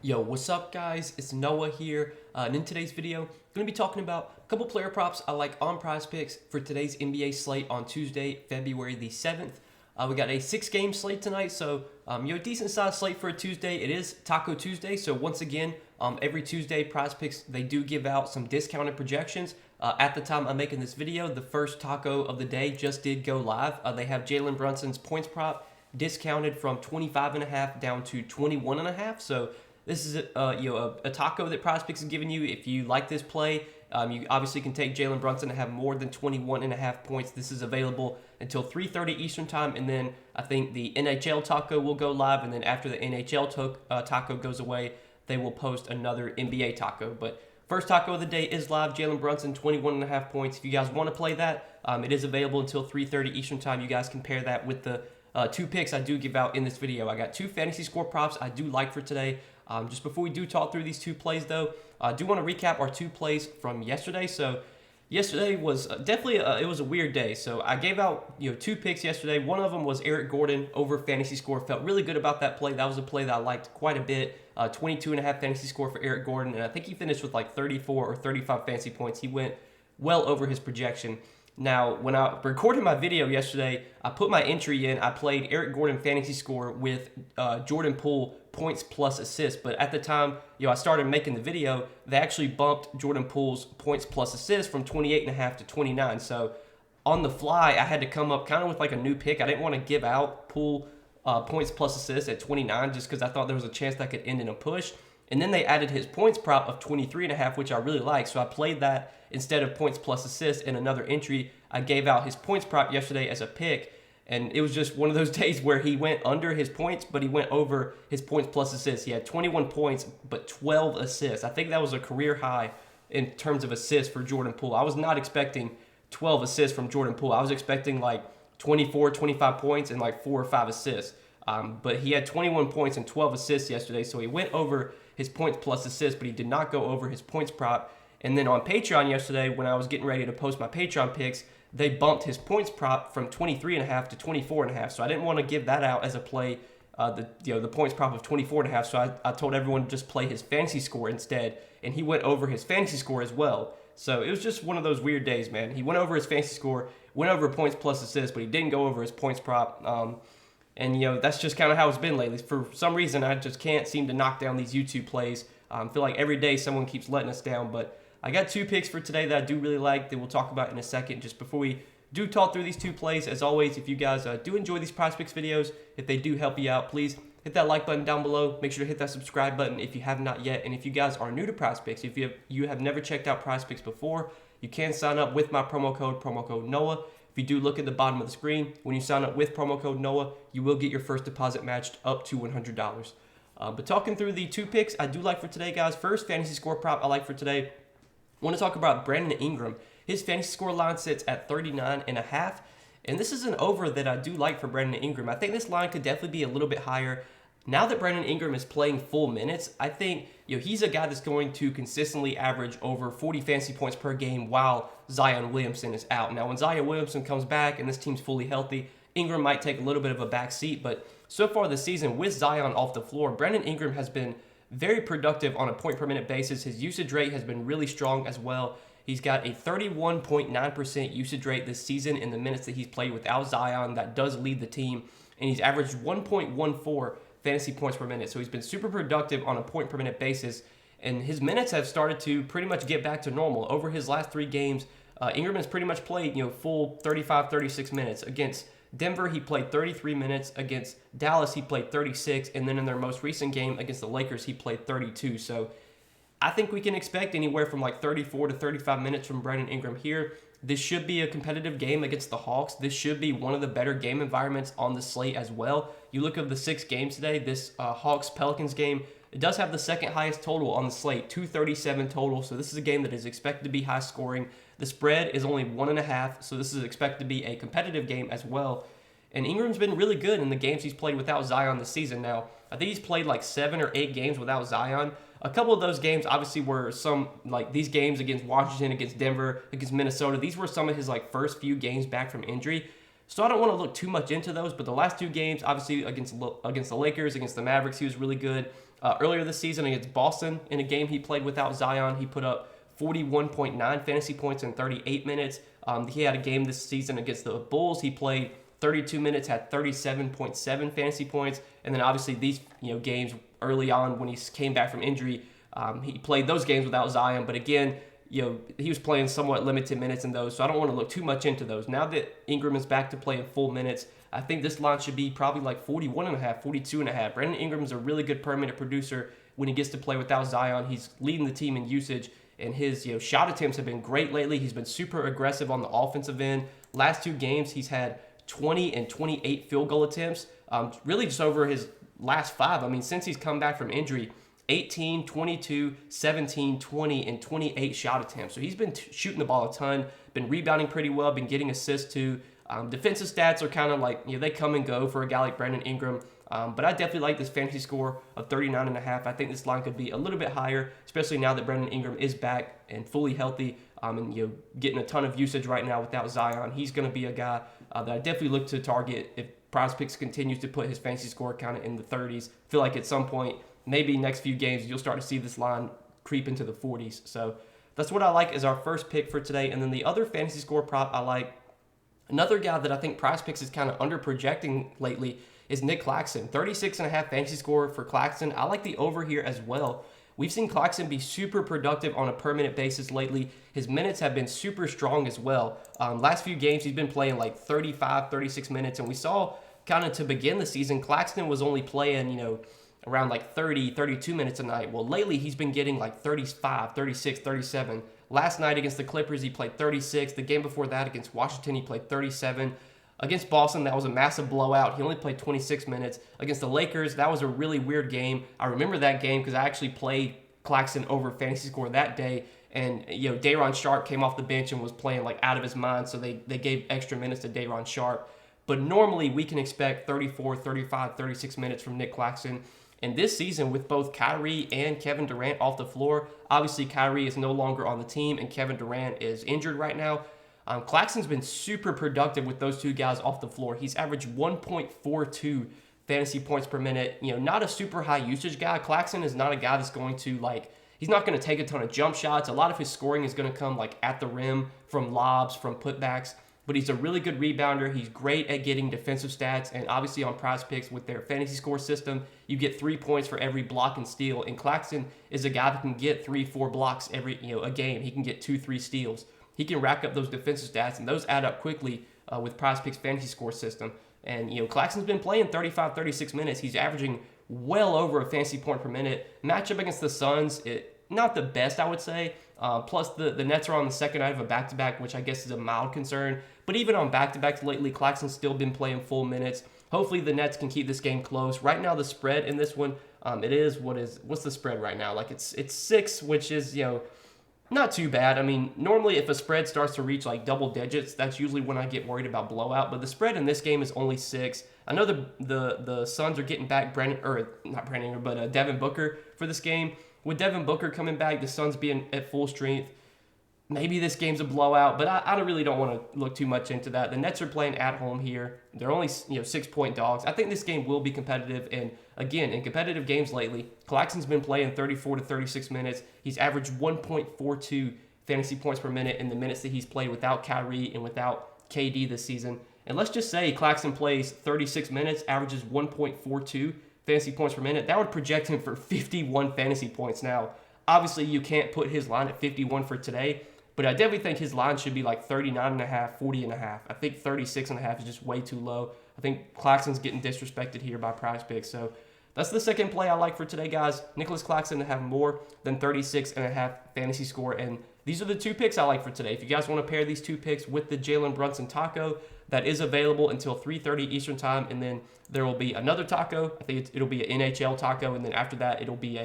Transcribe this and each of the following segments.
Yo, what's up guys? It's Noah here, and in today's video, I'm going to be talking about a couple player props I like on Prizepicks for today's NBA slate on Tuesday, February the 7th. We got a 6-game slate tonight, so decent sized slate for a Tuesday. It is Taco Tuesday, so once again, every Tuesday, Prizepicks, they do give out some discounted projections. At the time I'm making this video, the first taco of the day just did go live. They have Jalen Brunson's points prop discounted from 25.5 down to 21.5, so this is a taco that Prizepicks is giving you. If you like this play, you obviously can take Jalen Brunson to have more than 21.5 points. This is available until 3:30 Eastern time, and then I think the NHL taco will go live, and then after the NHL taco goes away, they will post another NBA taco. But first taco of the day is live. Jalen Brunson, 21.5 points. If you guys want to play that, it is available until 3:30 Eastern time. You guys can pair that with the two picks I do give out in this video. I got two fantasy score props I do like for today. Just before we do talk through these two plays, though, I do want to recap our two plays from yesterday. So yesterday was definitely it was a weird day. So I gave out two picks yesterday. One of them was Eric Gordon over fantasy score. Felt really good about that play. That was a play that I liked quite a bit. 22.5 fantasy score for Eric Gordon, and I think he finished with like 34 or 35 fantasy points. He went well over his projection. Now, when I recorded my video yesterday, I put my entry in. I played Eric Gordon fantasy score with Jordan Poole points plus assists. But at the time, I started making the video, they actually bumped Jordan Poole's points plus assists from 28.5 to 29. So on the fly, I had to come up kind of with like a new pick. I didn't want to give out Poole points plus assists at 29 just because I thought there was a chance that could end in a push. And then they added his points prop of 23.5, which I really like. So I played that instead of points plus assists in another entry. I gave out his points prop yesterday as a pick. And it was just one of those days where he went under his points, but he went over his points plus assists. He had 21 points, but 12 assists. I think that was a career high in terms of assists for Jordan Poole. I was not expecting 12 assists from Jordan Poole. I was expecting like 24, 25 points and like 4 or 5 assists. But he had 21 points and 12 assists yesterday, so he went over his points plus assists, but he did not go over his points prop. And then on Patreon yesterday, when I was getting ready to post my Patreon picks, they bumped his points prop from 23.5 to 24.5. So I didn't want to give that out as a play, the points prop of 24.5. So I told everyone to just play his fantasy score instead, and he went over his fantasy score as well. So it was just one of those weird days, man. He went over his fantasy score, went over points plus assists, but he didn't go over his points prop. And that's just kind of how it's been lately. For some reason, I just can't seem to knock down these YouTube plays. I feel like every day someone keeps letting us down. But I got two picks for today that I do really like that we'll talk about in a second. Just before we do talk through these two plays, as always, if you guys do enjoy these Prizepicks videos, if they do help you out, please hit that like button down below. Make sure to hit that subscribe button if you have not yet. And if you guys are new to Prizepicks, if you have never checked out Prizepicks before, you can sign up with my promo code NOAH. If you do look at the bottom of the screen, when you sign up with promo code NOAH, you will get your first deposit matched up to $100. But talking through the two picks I do like for today, guys. First, fantasy score prop I like for today. I want to talk about Brandon Ingram. His fantasy score line sits at 39.5. And this is an over that I do like for Brandon Ingram. I think this line could definitely be a little bit higher. Now that Brandon Ingram is playing full minutes, I think he's a guy that's going to consistently average over 40 fantasy points per game while Zion Williamson is out. Now, when Zion Williamson comes back and this team's fully healthy, Ingram might take a little bit of a back seat. But so far this season, with Zion off the floor, Brandon Ingram has been very productive on a point per minute basis. His usage rate has been really strong as well. He's got a 31.9% usage rate this season in the minutes that he's played without Zion. That does lead the team. And he's averaged 1.14 fantasy points per minute. So he's been super productive on a point per minute basis. And his minutes have started to pretty much get back to normal. Over his last 3 games, Ingram has pretty much played, full 35, 36 minutes. Against Denver, he played 33 minutes. Against Dallas, he played 36. And then in their most recent game against the Lakers, he played 32. So I think we can expect anywhere from like 34 to 35 minutes from Brandon Ingram here. This should be a competitive game against the Hawks. This should be one of the better game environments on the slate as well. You look at the 6 games today, this Hawks-Pelicans game, it does have the second highest total on the slate, 237 total. So this is a game that is expected to be high scoring. The spread is only 1.5, so this is expected to be a competitive game as well. And Ingram's been really good in the games he's played without Zion this season. Now, I think he's played like 7 or 8 games without Zion. A couple of those games obviously were some, like these games against Washington, against Denver, against Minnesota. These were some of his like first few games back from injury. So I don't want to look too much into those, but the last 2 games, obviously against the Lakers, against the Mavericks, he was really good. Earlier this season against Boston, in a game he played without Zion, he put up 41.9 fantasy points in 38 minutes. He had a game this season against the Bulls. He played 32 minutes, had 37.7 fantasy points. And then obviously these games early on when he came back from injury, he played those games without Zion. But again, he was playing somewhat limited minutes in those, so I don't want to look too much into those. Now that Ingram is back to playing full minutes, I think this line should be probably like 41.5, 42.5. Brandon Ingram's a really good per minute producer when he gets to play without Zion. He's leading the team in usage, and his shot attempts have been great lately. He's been super aggressive on the offensive end. Last 2 games, he's had 20 and 28 field goal attempts, really just over his last 5. I mean, since he's come back from injury, 18, 22, 17, 20, and 28 shot attempts. So he's been shooting the ball a ton, been rebounding pretty well, been getting assists too. Defensive stats are kind of like, they come and go for a guy like Brandon Ingram. But I definitely like this fantasy score of 39.5. I think this line could be a little bit higher, especially now that Brandon Ingram is back and fully healthy, and getting a ton of usage right now without Zion. He's going to be a guy that I definitely look to target if Prizepicks continues to put his fantasy score kind of in the 30s. I feel like at some point, maybe next few games, you'll start to see this line creep into the 40s. So that's what I like as our first pick for today. And then the other fantasy score prop I like, another guy that I think Prizepicks is kind of under projecting lately, is Nick Claxton. 36.5 fantasy score for Claxton. I like the over here as well. We've seen Claxton be super productive on a per minute basis lately. His minutes have been super strong as well. Last few games, he's been playing like 35, 36 minutes. And we saw kind of to begin the season, Claxton was only playing, around like 30, 32 minutes a night. Well, lately he's been getting like 35, 36, 37. Last night against the Clippers, he played 36. The game before that against Washington, he played 37. Against Boston, that was a massive blowout. He only played 26 minutes. Against the Lakers, that was a really weird game. I remember that game because I actually played Claxton over fantasy score that day. And, Day'Ron Sharpe came off the bench and was playing like out of his mind. So they gave extra minutes to Day'Ron Sharpe. But normally we can expect 34, 35, 36 minutes from Nick Claxton. And this season, with both Kyrie and Kevin Durant off the floor, obviously Kyrie is no longer on the team and Kevin Durant is injured right now. Claxton's been super productive with those two guys off the floor. He's averaged 1.42 fantasy points per minute. Not a super high usage guy. Claxton is not a guy that's going to he's not going to take a ton of jump shots. A lot of his scoring is going to come at the rim from lobs, from putbacks. But he's a really good rebounder. He's great at getting defensive stats. And obviously on Prizepicks with their fantasy score system, you get 3 points for every block and steal. And Claxton is a guy that can get 3-4 blocks a game. He can get 2-3 steals. He can rack up those defensive stats, and those add up quickly with Prizepicks fantasy score system. And, Claxton's been playing 35, 36 minutes. He's averaging well over a fantasy point per minute. Matchup against the Suns, not the best, I would say. Plus, the Nets are on the second night of a back-to-back, which I guess is a mild concern. But even on back-to-backs lately, Claxton's still been playing full minutes. Hopefully, the Nets can keep this game close. Right now, the spread in this one, what's the spread right now? It's 6, which is, not too bad. I mean, normally if a spread starts to reach double digits, that's usually when I get worried about blowout. But the spread in this game is only 6. I know the Suns are getting back Devin Booker for this game. With Devin Booker coming back, the Suns being at full strength, maybe this game's a blowout. But I really don't want to look too much into that. The Nets are playing at home here. They're only 6-point dogs. I think this game will be competitive. And again, in competitive games lately, Claxton's been playing 34 to 36 minutes. He's averaged 1.42 fantasy points per minute in the minutes that he's played without Kyrie and without KD this season. And let's just say Claxton plays 36 minutes, averages 1.42 fantasy points per minute. That would project him for 51 fantasy points. Now, obviously, you can't put his line at 51 for today, but I definitely think his line should be 39.5, 40.5. I think 36.5 is just way too low. I think Claxton's getting disrespected here by Prizepicks. So that's the second play I like for today, guys. Nicholas Claxton to have more than 36.5 fantasy score. And these are the 2 picks I like for today. If you guys want to pair these 2 picks with the Jalen Brunson taco, that is available until 3:30 Eastern time. And then there will be another taco. I think it'll be an NHL taco. And then after that, it'll be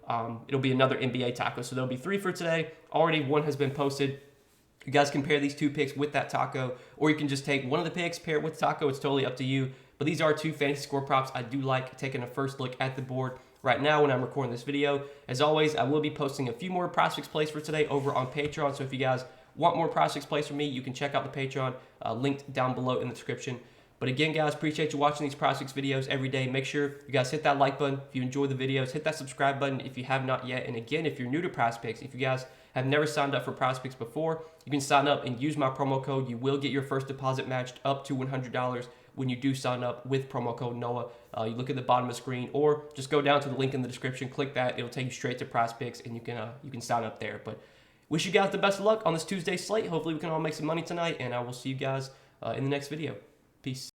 another NBA taco. So there'll be 3 for today. Already 1 has been posted. You guys can pair these 2 picks with that taco, or you can just take one of the picks, pair it with taco. It's totally up to you. But these are 2 fantasy score props I do like taking a first look at the board right now when I'm recording this video. As always, I will be posting a few more Prizepicks plays for today over on Patreon. So if you guys want more Prizepicks plays from me, you can check out the Patreon linked down below in the description. But again, guys, appreciate you watching these Prizepicks videos every day. Make sure you guys hit that like button if you enjoy the videos. Hit that subscribe button if you have not yet. And again, if you're new to Prizepicks, if you guys have never signed up for Prizepicks before, you can sign up and use my promo code. You will get your first deposit matched up to $100 when you do sign up with promo code Noah. You look at the bottom of the screen, or just go down to the link in the description, click that. It'll take you straight to Prizepicks, and you can sign up there. But wish you guys the best of luck on this Tuesday slate. Hopefully we can all make some money tonight, and I will see you guys in the next video. Peace.